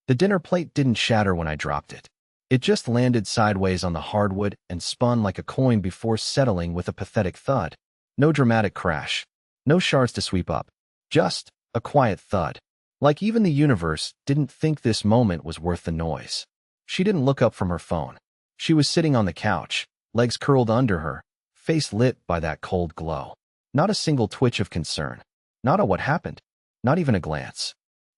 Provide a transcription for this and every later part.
The dinner plate didn't shatter when I dropped it. It just landed sideways on the hardwood and spun like a coin before settling with a pathetic thud. No dramatic crash. No shards to sweep up. Just a quiet thud. Like even the universe didn't think this moment was worth the noise. She didn't look up from her phone. She was sitting on the couch, legs curled under her, face lit by that cold glow. Not a single twitch of concern. Not a what happened. Not even a glance.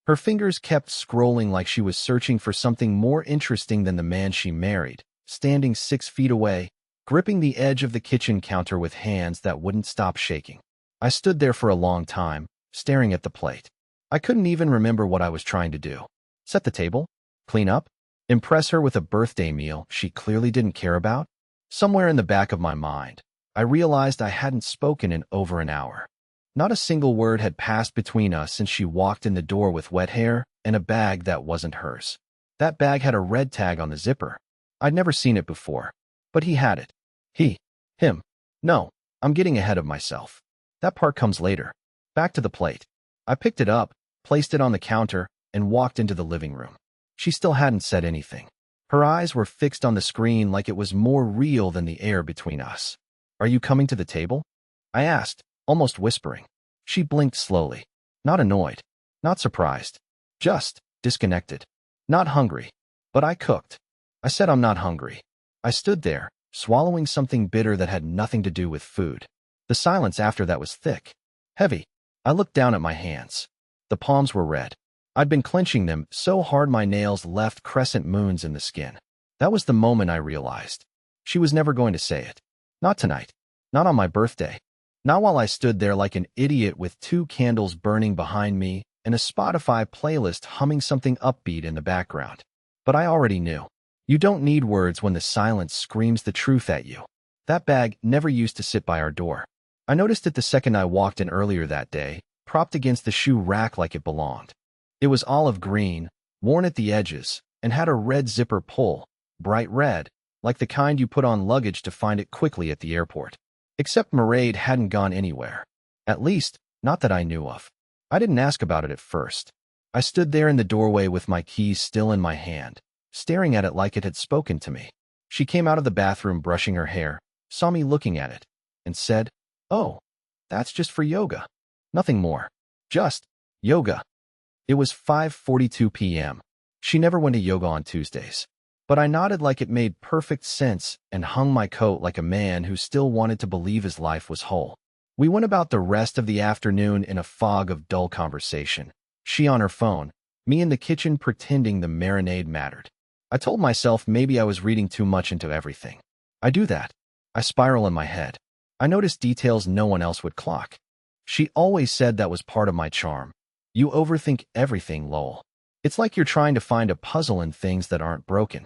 Her fingers kept scrolling like she was searching for something more interesting than the man she married, standing 6 feet away, gripping the edge of the kitchen counter with hands that wouldn't stop shaking. I stood there for a long time, staring at the plate. I couldn't even remember what I was trying to do. Set the table? Clean up? Impress her with a birthday meal she clearly didn't care about? Somewhere in the back of my mind, I realized I hadn't spoken in over an hour. Not a single word had passed between us since she walked in the door with wet hair and a bag that wasn't hers. That bag had a red tag on the zipper. I'd never seen it before, but he had it. Him. No, I'm getting ahead of myself. That part comes later. Back to the plate. I picked it up, placed it on the counter, and walked into the living room. She still hadn't said anything. Her eyes were fixed on the screen like it was more real than the air between us. Are you coming to the table? I asked, almost whispering. She blinked slowly. Not annoyed. Not surprised. Just disconnected. Not hungry. But I cooked. I said I'm not hungry. I stood there, swallowing something bitter that had nothing to do with food. The silence after that was thick. Heavy. I looked down at my hands. The palms were red. I'd been clenching them so hard my nails left crescent moons in the skin. That was the moment I realized. She was never going to say it. Not tonight. Not on my birthday. Not while I stood there like an idiot with 2 candles burning behind me and a Spotify playlist humming something upbeat in the background. But I already knew. You don't need words when the silence screams the truth at you. That bag never used to sit by our door. I noticed it the second I walked in earlier that day, propped against the shoe rack like it belonged. It was olive green, worn at the edges, and had a red zipper pull, bright red, like the kind you put on luggage to find it quickly at the airport. Except Mairead hadn't gone anywhere. At least, not that I knew of. I didn't ask about it at first. I stood there in the doorway with my keys still in my hand, staring at it like it had spoken to me. She came out of the bathroom brushing her hair, saw me looking at it, and said, "Oh, that's just for yoga. Nothing more. Just yoga." It was 5:42 p.m. She never went to yoga on Tuesdays. But I nodded like it made perfect sense and hung my coat like a man who still wanted to believe his life was whole. We went about the rest of the afternoon in a fog of dull conversation. She on her phone, me in the kitchen pretending the marinade mattered. I told myself maybe I was reading too much into everything. I do that. I spiral in my head. I notice details no one else would clock. She always said that was part of my charm. You overthink everything, lol. It's like you're trying to find a puzzle in things that aren't broken.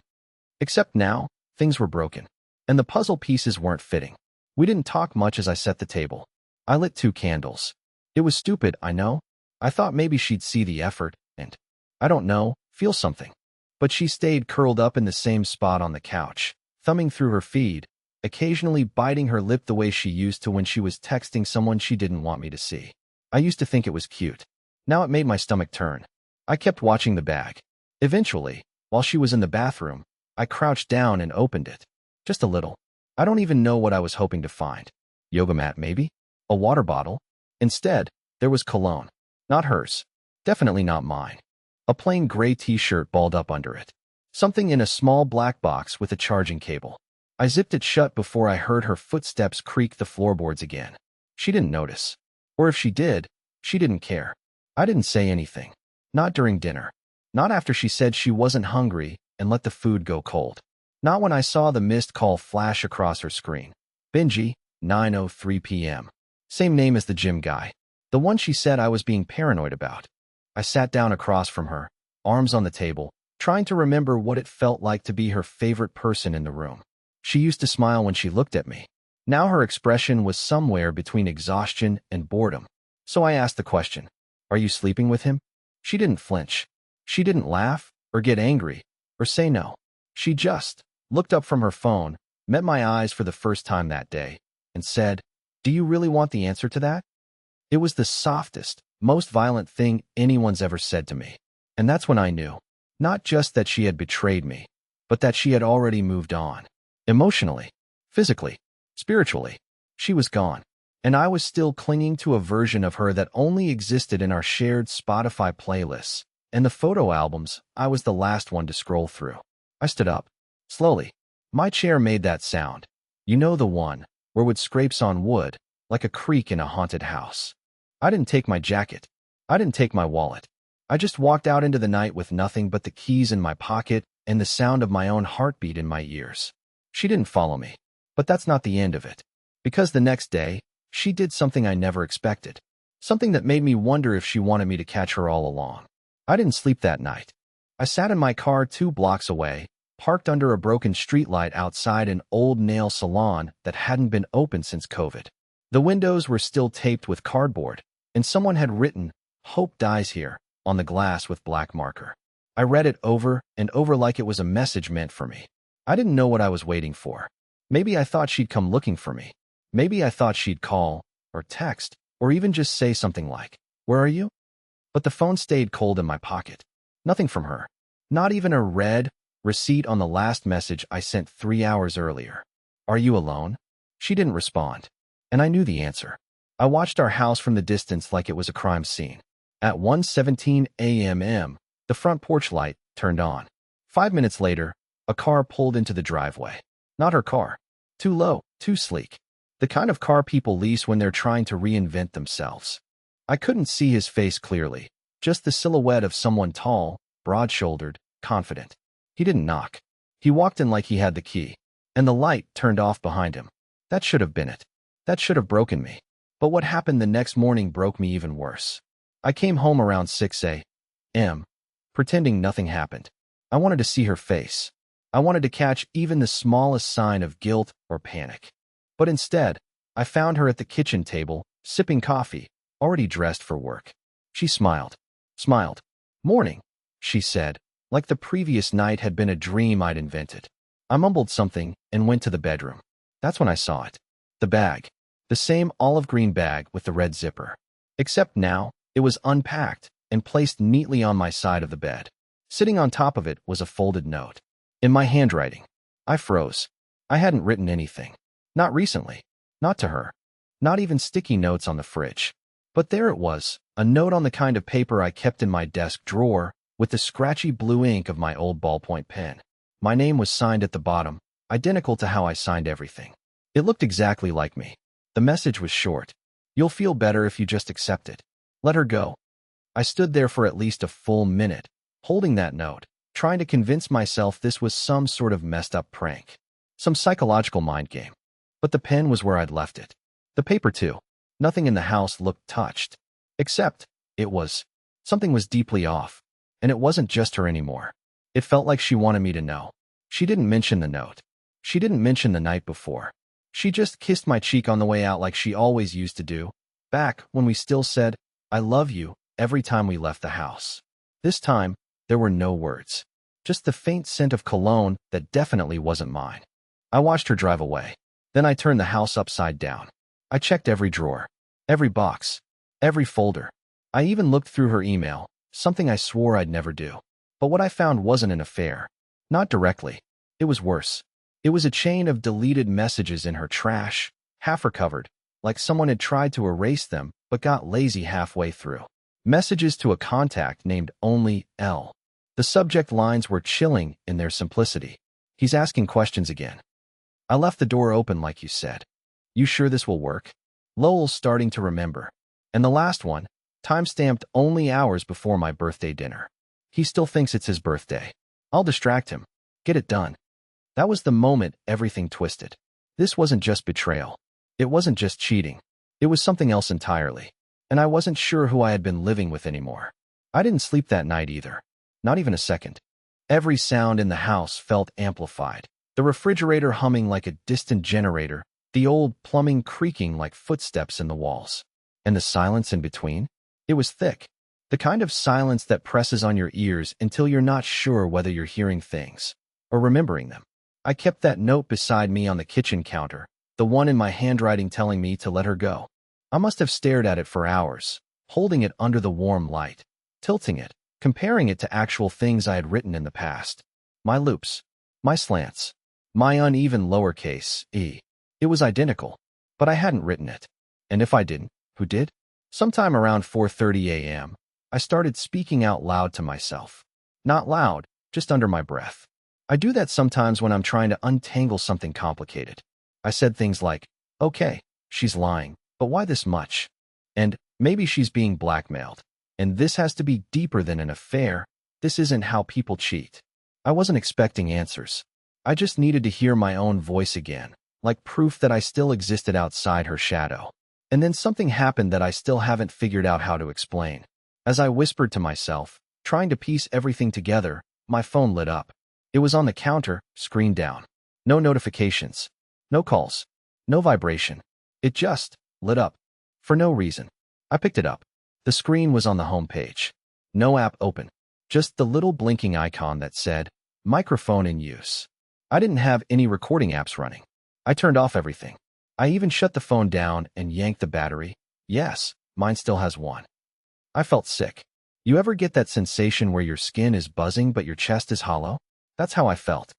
Except now, things were broken. And the puzzle pieces weren't fitting. We didn't talk much as I set the table. I lit 2 candles. It was stupid, I know. I thought maybe she'd see the effort and, I don't know, feel something. But she stayed curled up in the same spot on the couch, thumbing through her feed, occasionally biting her lip the way she used to when she was texting someone she didn't want me to see. I used to think it was cute. Now it made my stomach turn. I kept watching the bag. Eventually, while she was in the bathroom, I crouched down and opened it. Just a little. I don't even know what I was hoping to find. Yoga mat, maybe? A water bottle? Instead, there was cologne. Not hers. Definitely not mine. A plain gray t-shirt balled up under it. Something in a small black box with a charging cable. I zipped it shut before I heard her footsteps creak the floorboards again. She didn't notice. Or if she did, she didn't care. I didn't say anything. Not during dinner. Not after she said she wasn't hungry and let the food go cold. Not when I saw the missed call flash across her screen. Benji, 9:03 p.m. Same name as the gym guy. The one she said I was being paranoid about. I sat down across from her, arms on the table, trying to remember what it felt like to be her favorite person in the room. She used to smile when she looked at me. Now her expression was somewhere between exhaustion and boredom. So I asked the question, "Are you sleeping with him?" She didn't flinch. She didn't laugh, or get angry, or say no. She just looked up from her phone, met my eyes for the first time that day, and said, "Do you really want the answer to that?" It was the softest, most violent thing anyone's ever said to me. And that's when I knew. Not just that she had betrayed me, but that she had already moved on. Emotionally, physically, spiritually, she was gone. And I was still clinging to a version of her that only existed in our shared Spotify playlists and the photo albums I was the last one to scroll through. I stood up. Slowly. My chair made that sound. You know, the one where wood scrapes on wood, like a creak in a haunted house. I didn't take my jacket. I didn't take my wallet. I just walked out into the night with nothing but the keys in my pocket and the sound of my own heartbeat in my ears. She didn't follow me. But that's not the end of it. Because the next day, she did something I never expected. Something that made me wonder if she wanted me to catch her all along. I didn't sleep that night. I sat in my car 2 blocks away, parked under a broken streetlight outside an old nail salon that hadn't been open since COVID. The windows were still taped with cardboard, and someone had written, "Hope dies here," on the glass with black marker. I read it over and over like it was a message meant for me. I didn't know what I was waiting for. Maybe I thought she'd come looking for me. Maybe I thought she'd call, or text, or even just say something like, "Where are you?" But the phone stayed cold in my pocket. Nothing from her. Not even a red receipt on the last message I sent 3 hours earlier. "Are you alone?" She didn't respond. And I knew the answer. I watched our house from the distance like it was a crime scene. At 1:17 a.m., the front porch light turned on. 5 minutes later, a car pulled into the driveway. Not her car. Too low, too sleek. The kind of car people lease when they're trying to reinvent themselves. I couldn't see his face clearly, just the silhouette of someone tall, broad-shouldered, confident. He didn't knock. He walked in like he had the key, and the light turned off behind him. That should have been it. That should have broken me. But what happened the next morning broke me even worse. I came home around 6 a.m., pretending nothing happened. I wanted to see her face. I wanted to catch even the smallest sign of guilt or panic. But instead, I found her at the kitchen table, sipping coffee, already dressed for work. She smiled. Smiled. "Morning," she said, like the previous night had been a dream I'd invented. I mumbled something and went to the bedroom. That's when I saw it. The bag. The same olive green bag with the red zipper. Except now, it was unpacked and placed neatly on my side of the bed. Sitting on top of it was a folded note. In my handwriting. I froze. I hadn't written anything. Not recently. Not to her. Not even sticky notes on the fridge. But there it was, a note on the kind of paper I kept in my desk drawer, with the scratchy blue ink of my old ballpoint pen. My name was signed at the bottom, identical to how I signed everything. It looked exactly like me. The message was short. "You'll feel better if you just accept it. Let her go." I stood there for at least a full minute, holding that note, trying to convince myself this was some sort of messed up prank. Some psychological mind game. But the pen was where I'd left it. The paper too. Nothing in the house looked touched. Except, something was deeply off. And it wasn't just her anymore. It felt like she wanted me to know. She didn't mention the note. She didn't mention the night before. She just kissed my cheek on the way out like she always used to do, back when we still said, "I love you," every time we left the house. This time, there were no words. Just the faint scent of cologne that definitely wasn't mine. I watched her drive away. Then I turned the house upside down. I checked every drawer, every box, every folder. I even looked through her email, something I swore I'd never do. But what I found wasn't an affair. Not directly. It was worse. It was a chain of deleted messages in her trash, half recovered, like someone had tried to erase them but got lazy halfway through. Messages to a contact named only L. The subject lines were chilling in their simplicity. "He's asking questions again. I left the door open like you said. You sure this will work?" Lowell's starting to remember. And the last one, time-stamped only hours before my birthday dinner. He still thinks it's his birthday. I'll distract him. Get it done. That was the moment everything twisted. This wasn't just betrayal. It wasn't just cheating. It was something else entirely. And I wasn't sure who I had been living with anymore. I didn't sleep that night either. Not even a second. Every sound in the house felt amplified. The refrigerator humming like a distant generator, the old plumbing creaking like footsteps in the walls. And the silence in between? It was thick. The kind of silence that presses on your ears until you're not sure whether you're hearing things or remembering them. I kept that note beside me on the kitchen counter, the one in my handwriting telling me to let her go. I must have stared at it for hours, holding it under the warm light, tilting it, comparing it to actual things I had written in the past. My loops, my slants, my uneven lowercase e. It was identical, but I hadn't written it. And if I didn't, who did? Sometime around 4:30 a.m., I started speaking out loud to myself. Not loud, just under my breath. I do that sometimes when I'm trying to untangle something complicated. I said things like, okay, she's lying, but why this much? And maybe she's being blackmailed. And this has to be deeper than an affair. This isn't how people cheat. I wasn't expecting answers. I just needed to hear my own voice again, like proof that I still existed outside her shadow. And then something happened that I still haven't figured out how to explain. As I whispered to myself, trying to piece everything together, my phone lit up. It was on the counter, screen down. No notifications. No calls. No vibration. It just lit up. For no reason. I picked it up. The screen was on the home page. No app open. Just the little blinking icon that said, microphone in use. I didn't have any recording apps running. I turned off everything. I even shut the phone down and yanked the battery. Yes, mine still has one. I felt sick. You ever get that sensation where your skin is buzzing but your chest is hollow? That's how I felt.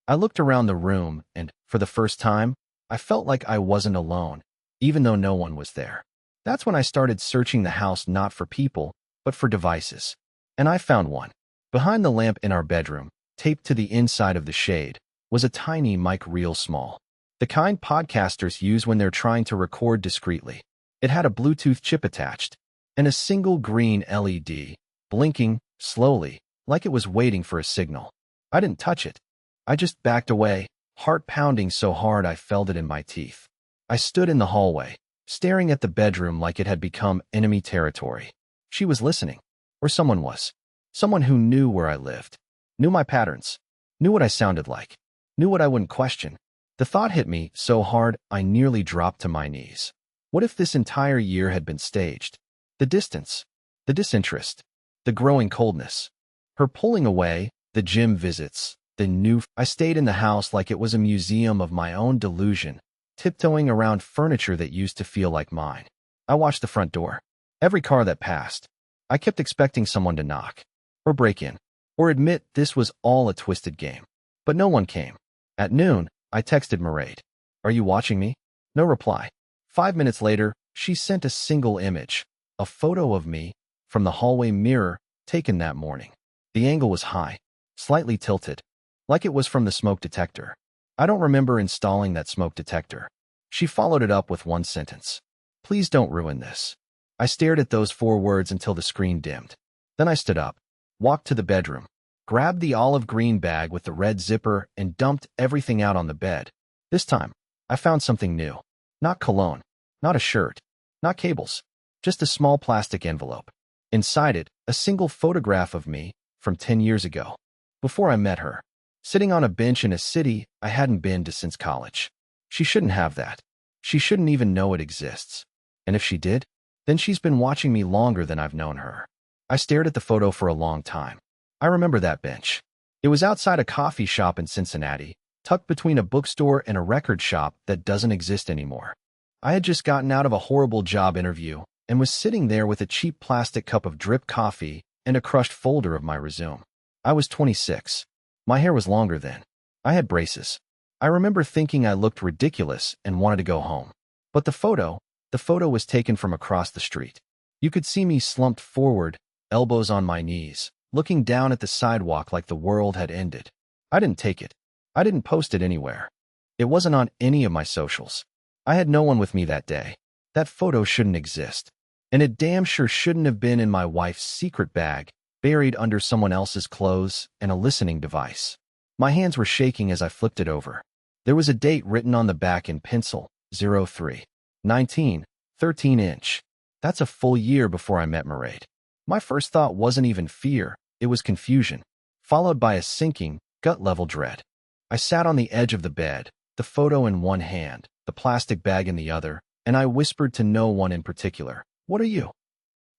I looked around the room and, for the first time, I felt like I wasn't alone, even though no one was there. That's when I started searching the house not for people, but for devices. And I found one. Behind the lamp in our bedroom, taped to the inside of the shade, was a tiny mic real small. The kind podcasters use when they're trying to record discreetly. It had a Bluetooth chip attached, and a single green LED, blinking, slowly, like it was waiting for a signal. I didn't touch it. I just backed away, heart pounding so hard I felt it in my teeth. I stood in the hallway, staring at the bedroom like it had become enemy territory. She was listening. Or someone was. Someone who knew where I lived. Knew my patterns. Knew what I sounded like. Knew what I wouldn't question. The thought hit me so hard I nearly dropped to my knees. What if this entire year had been staged? The distance. The disinterest. The growing coldness. Her pulling away, the gym visits, the new... I stayed in the house like it was a museum of my own delusion, tiptoeing around furniture that used to feel like mine. I watched the front door. Every car that passed. I kept expecting someone to knock, or break in, or admit this was all a twisted game. But no one came. At noon, I texted Mairead. Are you watching me? No reply. 5 minutes later, she sent a single image, a photo of me, from the hallway mirror, taken that morning. The angle was high, slightly tilted, like it was from the smoke detector. I don't remember installing that smoke detector. She followed it up with one sentence. Please don't ruin this. I stared at those 4 words until the screen dimmed. Then I stood up, walked to the bedroom, grabbed the olive green bag with the red zipper and dumped everything out on the bed. This time, I found something new. Not cologne, not a shirt, not cables, just a small plastic envelope. Inside it, a single photograph of me from 10 years ago, before I met her, sitting on a bench in a city I hadn't been to since college. She shouldn't have that. She shouldn't even know it exists. And if she did, then she's been watching me longer than I've known her. I stared at the photo for a long time. I remember that bench. It was outside a coffee shop in Cincinnati, tucked between a bookstore and a record shop that doesn't exist anymore. I had just gotten out of a horrible job interview and was sitting there with a cheap plastic cup of drip coffee and a crushed folder of my resume. I was 26. My hair was longer then. I had braces. I remember thinking I looked ridiculous and wanted to go home. But the photo was taken from across the street. You could see me slumped forward, elbows on my knees, looking down at the sidewalk like the world had ended. I didn't take it. I didn't post it anywhere. It wasn't on any of my socials. I had no one with me that day. That photo shouldn't exist. And it damn sure shouldn't have been in my wife's secret bag, buried under someone else's clothes and a listening device. My hands were shaking as I flipped it over. There was a date written on the back in pencil, 03/19, 13-inch. That's a full year before I met Mairead. My first thought wasn't even fear, it was confusion, followed by a sinking, gut-level dread. I sat on the edge of the bed, the photo in one hand, the plastic bag in the other, and I whispered to no one in particular, "What are you?"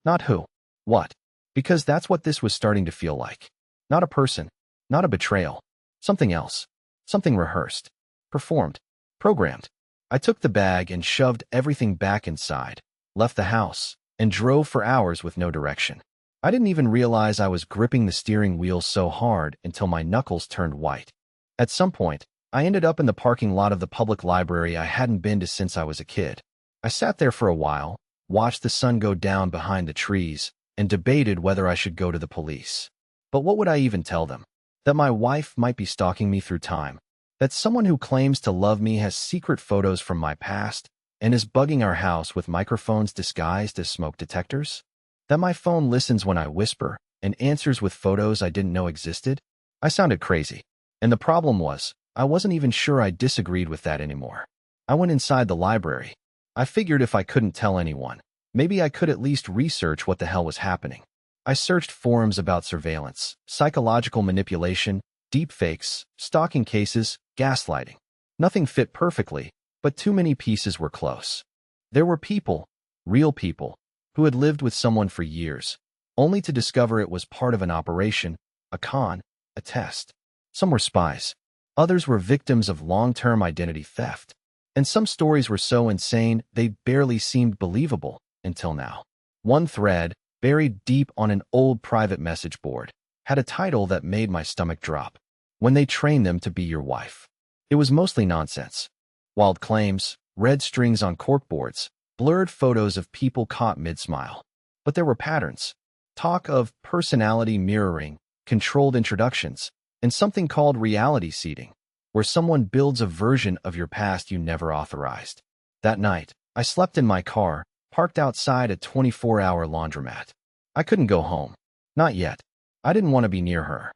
Not who. What. Because that's what this was starting to feel like. Not a person. Not a betrayal. Something else. Something rehearsed. Performed. Programmed. I took the bag and shoved everything back inside, left the house, and drove for hours with no direction. I didn't even realize I was gripping the steering wheel so hard until my knuckles turned white. At some point, I ended up in the parking lot of the public library I hadn't been to since I was a kid. I sat there for a while, watched the sun go down behind the trees, and debated whether I should go to the police. But what would I even tell them? That my wife might be stalking me through time? That someone who claims to love me has secret photos from my past and is bugging our house with microphones disguised as smoke detectors? That my phone listens when I whisper and answers with photos I didn't know existed? I sounded crazy. And the problem was, I wasn't even sure I disagreed with that anymore. I went inside the library. I figured if I couldn't tell anyone, maybe I could at least research what the hell was happening. I searched forums about surveillance, psychological manipulation, deepfakes, stalking cases, gaslighting. Nothing fit perfectly, but too many pieces were close. There were people, real people, who had lived with someone for years, only to discover it was part of an operation, a con, a test. Some were spies. Others were victims of long-term identity theft. And some stories were so insane they barely seemed believable until now. One thread, buried deep on an old private message board, had a title that made my stomach drop. When they train them to be your wife. It was mostly nonsense. Wild claims, red strings on corkboards, blurred photos of people caught mid-smile. But there were patterns. Talk of personality mirroring, controlled introductions, and something called reality seeding, where someone builds a version of your past you never authorized. That night, I slept in my car, parked outside a 24-hour laundromat. I couldn't go home. Not yet. I didn't want to be near her.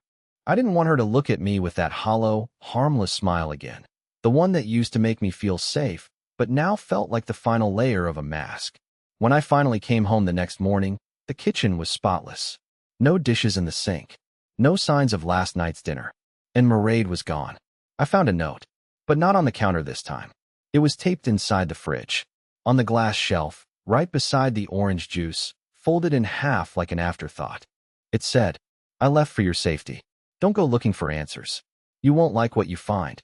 I didn't want her to look at me with that hollow, harmless smile again. The one that used to make me feel safe, but now felt like the final layer of a mask. When I finally came home the next morning, the kitchen was spotless. No dishes in the sink. No signs of last night's dinner. And Mairead was gone. I found a note, but not on the counter this time. It was taped inside the fridge. On the glass shelf, right beside the orange juice, folded in half like an afterthought. It said, "I left for your safety. Don't go looking for answers. You won't like what you find."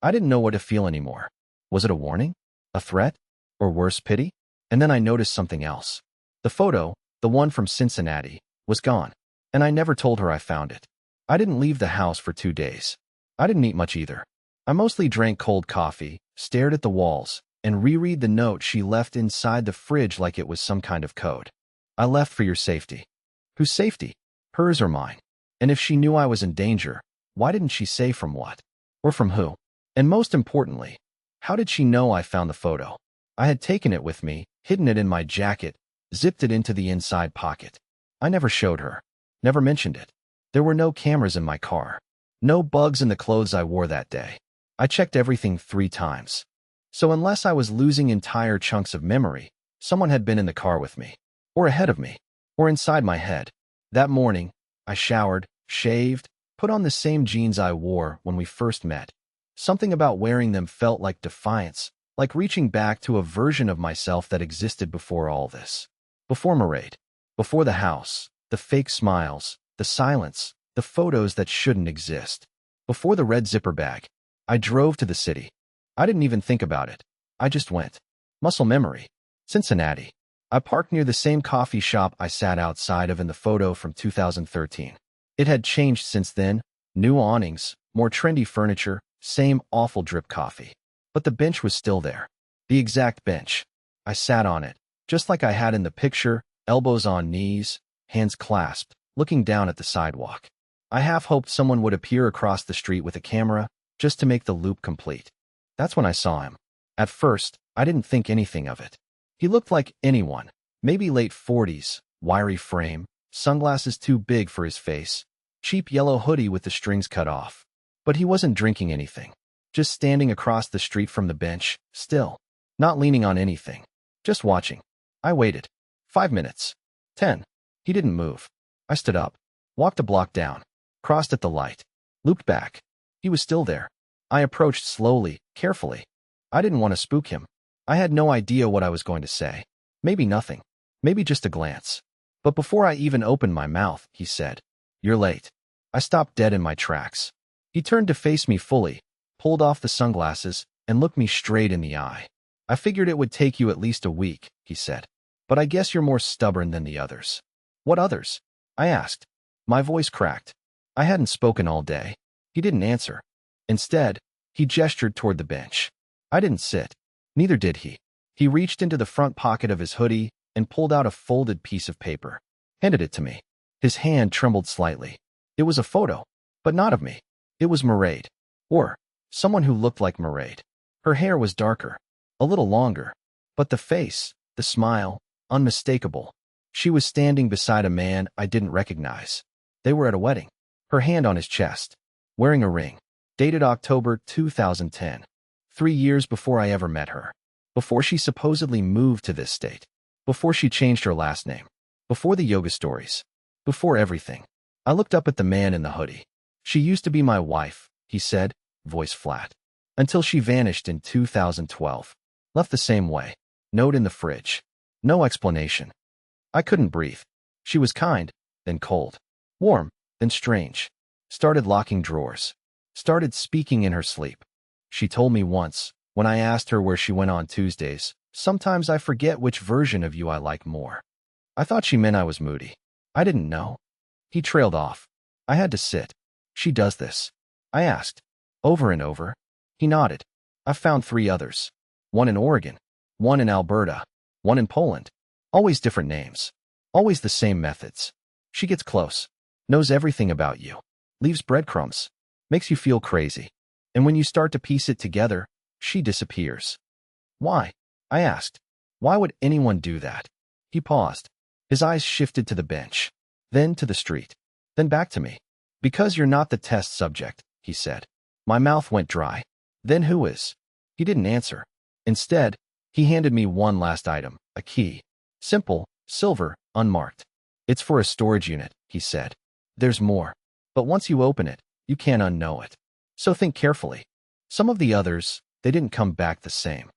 I didn't know what to feel anymore. Was it a warning? A threat? Or worse, pity? And then I noticed something else. The photo, the one from Cincinnati, was gone. And I never told her I found it. I didn't leave the house for 2 days. I didn't eat much either. I mostly drank cold coffee, stared at the walls, and reread the note she left inside the fridge like it was some kind of code. I left for your safety. Whose safety? Hers or mine? And if she knew I was in danger, why didn't she say from what? Or from who? And most importantly, how did she know I found the photo? I had taken it with me, hidden it in my jacket, zipped it into the inside pocket. I never showed her. Never mentioned it. There were no cameras in my car. No bugs in the clothes I wore that day. I checked everything 3 times. So unless I was losing entire chunks of memory, someone had been in the car with me. Or ahead of me. Or inside my head. That morning, I showered, shaved, put on the same jeans I wore when we first met. Something about wearing them felt like defiance, like reaching back to a version of myself that existed before all this. Before Mairead. Before the house, the fake smiles, the silence, the photos that shouldn't exist. Before the red zipper bag. I drove to the city. I didn't even think about it. I just went. Muscle memory. Cincinnati. I parked near the same coffee shop I sat outside of in the photo from 2013. It had changed since then. New awnings, more trendy furniture, same awful drip coffee. But the bench was still there. The exact bench. I sat on it, just like I had in the picture, elbows on knees, hands clasped, looking down at the sidewalk. I half hoped someone would appear across the street with a camera, just to make the loop complete. That's when I saw him. At first, I didn't think anything of it. He looked like anyone, maybe late 40s, wiry frame, sunglasses too big for his face, cheap yellow hoodie with the strings cut off. But he wasn't drinking anything. Just standing across the street from the bench, still. Not leaning on anything. Just watching. I waited. 5 minutes. 10. He didn't move. I stood up. Walked a block down. Crossed at the light. Looped back. He was still there. I approached slowly, carefully. I didn't want to spook him. I had no idea what I was going to say. Maybe nothing. Maybe just a glance. But before I even opened my mouth, he said, "You're late." I stopped dead in my tracks. He turned to face me fully, pulled off the sunglasses, and looked me straight in the eye. "I figured it would take you at least a week," he said. "But I guess you're more stubborn than the others." "What others?" I asked. My voice cracked. I hadn't spoken all day. He didn't answer. Instead, he gestured toward the bench. I didn't sit. Neither did he. He reached into the front pocket of his hoodie and pulled out a folded piece of paper. Handed it to me. His hand trembled slightly. It was a photo, but not of me. It was Mairead. Or someone who looked like Mairead. Her hair was darker, a little longer, but the face, the smile, unmistakable. She was standing beside a man I didn't recognize. They were at a wedding. Her hand on his chest. Wearing a ring. Dated October 2010. 3 years before I ever met her. Before she supposedly moved to this state. Before she changed her last name. Before the yoga stories. Before everything. I looked up at the man in the hoodie. She used to be my wife, he said, voice flat. Until she vanished in 2012. Left the same way. Note in the fridge. No explanation. I couldn't breathe. She was kind, then cold. Warm, then strange. Started locking drawers. Started speaking in her sleep. She told me once, when I asked her where she went on Tuesdays, sometimes I forget which version of you I like more. I thought she meant I was moody. I didn't know. He trailed off. I had to sit. She does this. I asked. Over and over. He nodded. I've found 3 others. One in Oregon. One in Alberta. One in Poland. Always different names. Always the same methods. She gets close. Knows everything about you. Leaves breadcrumbs. Makes you feel crazy. And when you start to piece it together, she disappears. Why? I asked. Why would anyone do that? He paused. His eyes shifted to the bench. Then to the street. Then back to me. Because you're not the test subject, he said. My mouth went dry. Then who is? He didn't answer. Instead, he handed me one last item, a key. Simple, silver, unmarked. It's for a storage unit, he said. There's more. But once you open it, you can't unknow it. So think carefully. Some of the others, they didn't come back the same.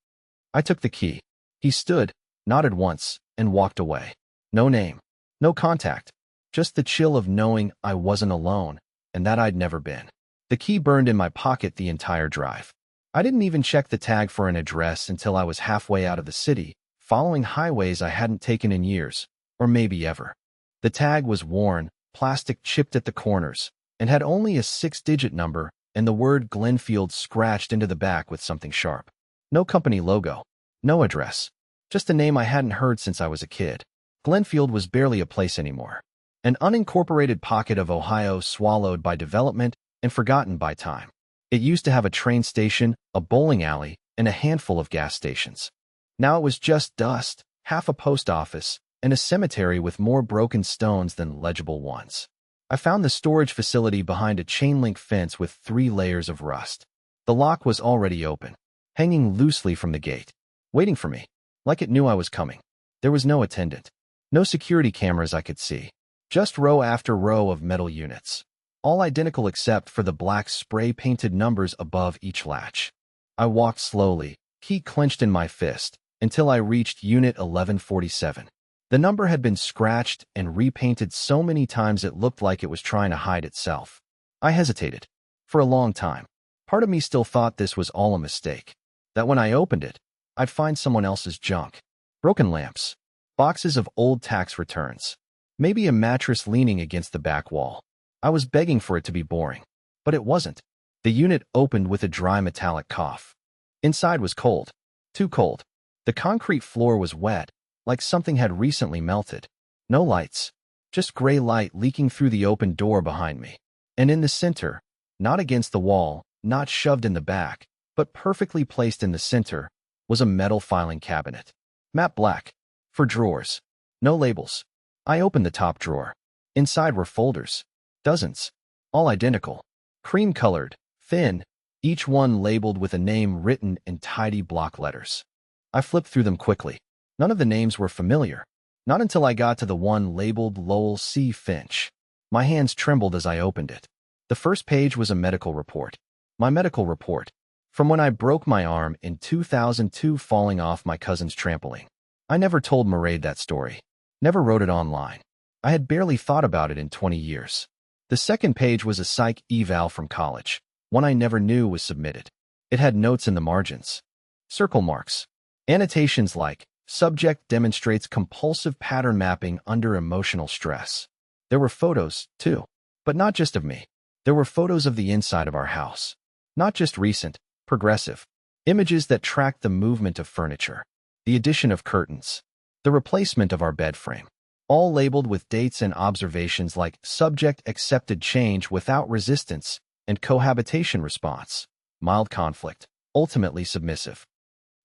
I took the key. He stood, nodded once, and walked away. No name. No contact. Just the chill of knowing I wasn't alone, and that I'd never been. The key burned in my pocket the entire drive. I didn't even check the tag for an address until I was halfway out of the city, following highways I hadn't taken in years, or maybe ever. The tag was worn, plastic chipped at the corners, and had only a 6-digit number and the word Glenfield scratched into the back with something sharp. No company logo. No address. Just a name I hadn't heard since I was a kid. Glenfield was barely a place anymore. An unincorporated pocket of Ohio swallowed by development and forgotten by time. It used to have a train station, a bowling alley, and a handful of gas stations. Now it was just dust, half a post office, and a cemetery with more broken stones than legible ones. I found the storage facility behind a chain-link fence with 3 layers of rust. The lock was already open, hanging loosely from the gate, waiting for me, like it knew I was coming. There was no attendant, no security cameras I could see, just row after row of metal units, all identical except for the black spray-painted numbers above each latch. I walked slowly, key clenched in my fist, until I reached Unit 1147. The number had been scratched and repainted so many times it looked like it was trying to hide itself. I hesitated. For a long time. Part of me still thought this was all a mistake. That when I opened it, I'd find someone else's junk. Broken lamps. Boxes of old tax returns. Maybe a mattress leaning against the back wall. I was begging for it to be boring. But it wasn't. The unit opened with a dry metallic cough. Inside was cold. Too cold. The concrete floor was wet, like something had recently melted. No lights. Just gray light leaking through the open door behind me. And in the center, not against the wall, not shoved in the back, but perfectly placed in the center, was a metal filing cabinet. Matte black. For drawers. No labels. I opened the top drawer. Inside were folders. Dozens. All identical. Cream-colored, thin, each one labeled with a name written in tidy block letters. I flipped through them quickly. None of the names were familiar. Not until I got to the one labeled Lowell C. Finch. My hands trembled as I opened it. The first page was a medical report. My medical report. From when I broke my arm in 2002 falling off my cousin's trampoline. I never told Mairead that story. Never wrote it online. I had barely thought about it in 20 years. The second page was a psych eval from college. One I never knew was submitted. It had notes in the margins. Circle marks. Annotations like, subject demonstrates compulsive pattern mapping under emotional stress. There were photos, too. But not just of me. There were photos of the inside of our house. Not just recent, progressive. Images that tracked the movement of furniture, the addition of curtains, the replacement of our bed frame. All labeled with dates and observations like subject accepted change without resistance and cohabitation response, mild conflict, ultimately submissive.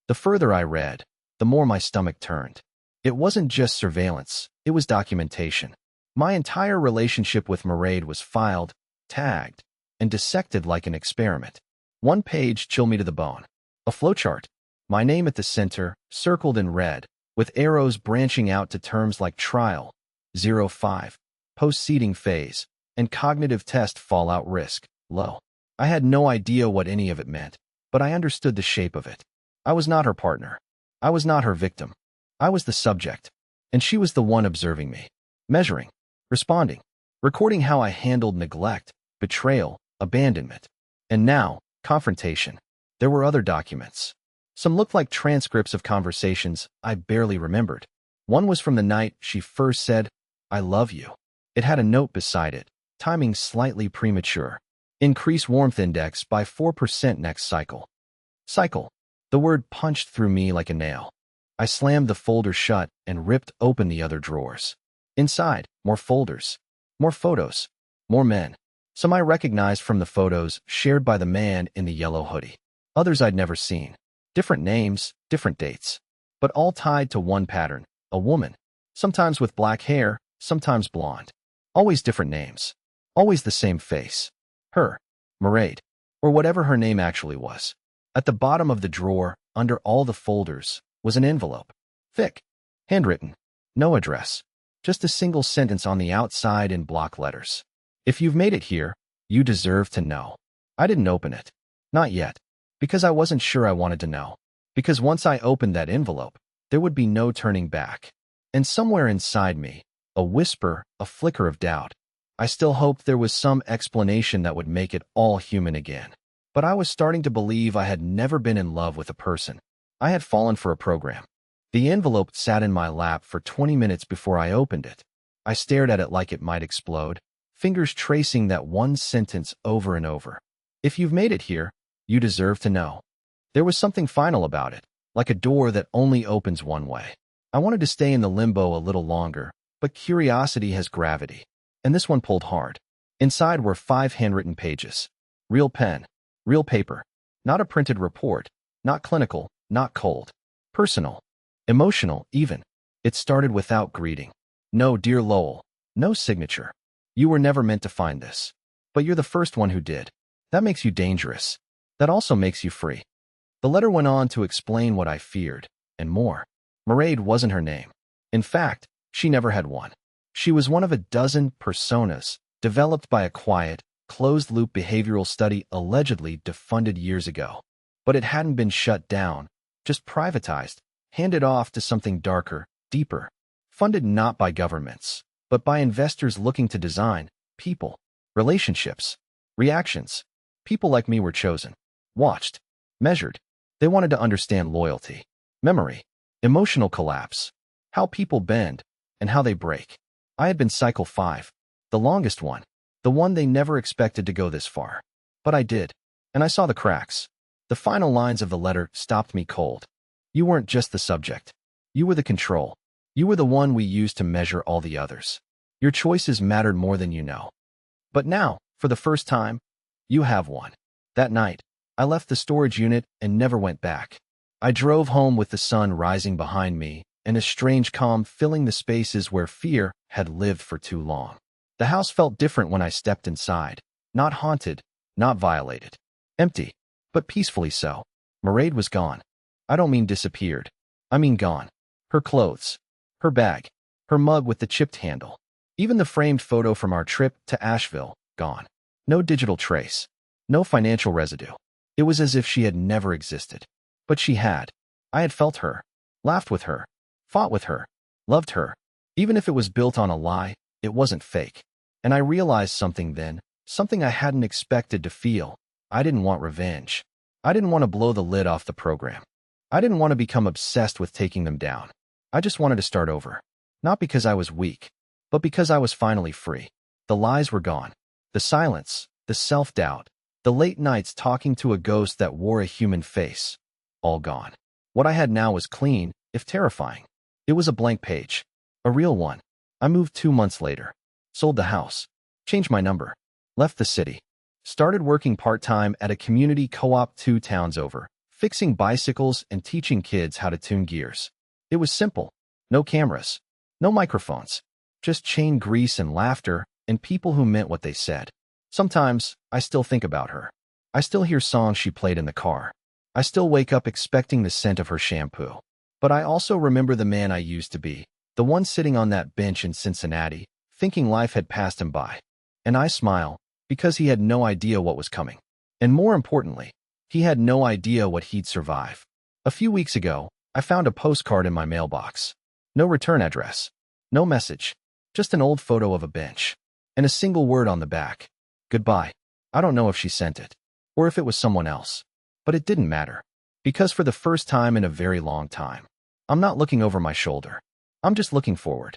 The further I read, the more my stomach turned. It wasn't just surveillance, it was documentation. My entire relationship with Mairead was filed, tagged, and dissected like an experiment. One page chilled me to the bone. A flowchart, my name at the center, circled in red, with arrows branching out to terms like trial, 05, post-seeding phase, and cognitive test fallout risk, low. I had no idea what any of it meant, but I understood the shape of it. I was not her partner. I was not her victim. I was the subject, and she was the one observing me, measuring, responding, recording how I handled neglect, betrayal, abandonment. And now, confrontation. There were other documents. Some looked like transcripts of conversations I barely remembered. One was from the night she first said, "I love you." It had a note beside it, timing slightly premature. Increase warmth index by 4% next cycle. Cycle. The word punched through me like a nail. I slammed the folder shut and ripped open the other drawers. Inside, more folders, more photos, more men. Some I recognized from the photos shared by the man in the yellow hoodie. Others I'd never seen. Different names, different dates, but all tied to one pattern, a woman. Sometimes with black hair, sometimes blonde. Always different names. Always the same face. Her, Mairead, or whatever her name actually was. At the bottom of the drawer, under all the folders, was an envelope. Thick, handwritten, no address. Just a single sentence on the outside in block letters. If you've made it here, you deserve to know. I didn't open it. Not yet. Because I wasn't sure I wanted to know. Because once I opened that envelope, there would be no turning back. And somewhere inside me, a whisper, a flicker of doubt. I still hoped there was some explanation that would make it all human again. But I was starting to believe I had never been in love with a person. I had fallen for a program. The envelope sat in my lap for 20 minutes before I opened it. I stared at it like it might explode, fingers tracing that one sentence over and over. If you've made it here, you deserve to know. There was something final about it, like a door that only opens one way. I wanted to stay in the limbo a little longer, but curiosity has gravity. And this one pulled hard. Inside were 5 handwritten pages. Real pen, real paper. Not a printed report, not clinical, not cold. Personal, emotional even. It started without greeting. No, dear Lowell. No signature. You were never meant to find this. But you're the first one who did. That makes you dangerous. That also makes you free. The letter went on to explain what I feared, and more. Mairead wasn't her name. In fact, she never had one. She was one of a dozen personas developed by a quiet, closed-loop behavioral study allegedly defunded years ago. But it hadn't been shut down, just privatized, handed off to something darker, deeper. Funded not by governments, but by investors looking to design people, relationships, reactions. People like me were chosen. Watched, measured. They wanted to understand loyalty, memory, emotional collapse, how people bend, and how they break. I had been cycle 5, the longest one, the one they never expected to go this far. But I did, and I saw the cracks. The final lines of the letter stopped me cold. You weren't just the subject. You were the control. You were the one we used to measure all the others. Your choices mattered more than you know. But now, for the first time, you have one. That night, I left the storage unit and never went back. I drove home with the sun rising behind me and a strange calm filling the spaces where fear had lived for too long. The house felt different when I stepped inside. Not haunted, not violated. Empty, but peacefully so. Mairead was gone. I don't mean disappeared. I mean gone. Her clothes, her bag, her mug with the chipped handle. Even the framed photo from our trip to Asheville, gone. No digital trace. No financial residue. It was as if she had never existed. But she had. I had felt her, laughed with her, fought with her, loved her. Even if it was built on a lie, it wasn't fake. And I realized something then, something I hadn't expected to feel. I didn't want revenge. I didn't want to blow the lid off the program. I didn't want to become obsessed with taking them down. I just wanted to start over. Not because I was weak, but because I was finally free. The lies were gone. The silence, the self-doubt, the late nights talking to a ghost that wore a human face. All gone. What I had now was clean, if terrifying. It was a blank page. A real one. I moved 2 months later. Sold the house. Changed my number. Left the city. Started working part-time at a community co-op 2 towns over, fixing bicycles and teaching kids how to tune gears. It was simple. No cameras. No microphones. Just chain grease and laughter and people who meant what they said. Sometimes, I still think about her. I still hear songs she played in the car. I still wake up expecting the scent of her shampoo. But I also remember the man I used to be, the one sitting on that bench in Cincinnati, thinking life had passed him by. And I smile, because he had no idea what was coming. And more importantly, he had no idea what he'd survive. A few weeks ago, I found a postcard in my mailbox. No return address. No message. Just an old photo of a bench. And a single word on the back. Goodbye. I don't know if she sent it, or if it was someone else. But it didn't matter. Because for the first time in a very long time, I'm not looking over my shoulder. I'm just looking forward.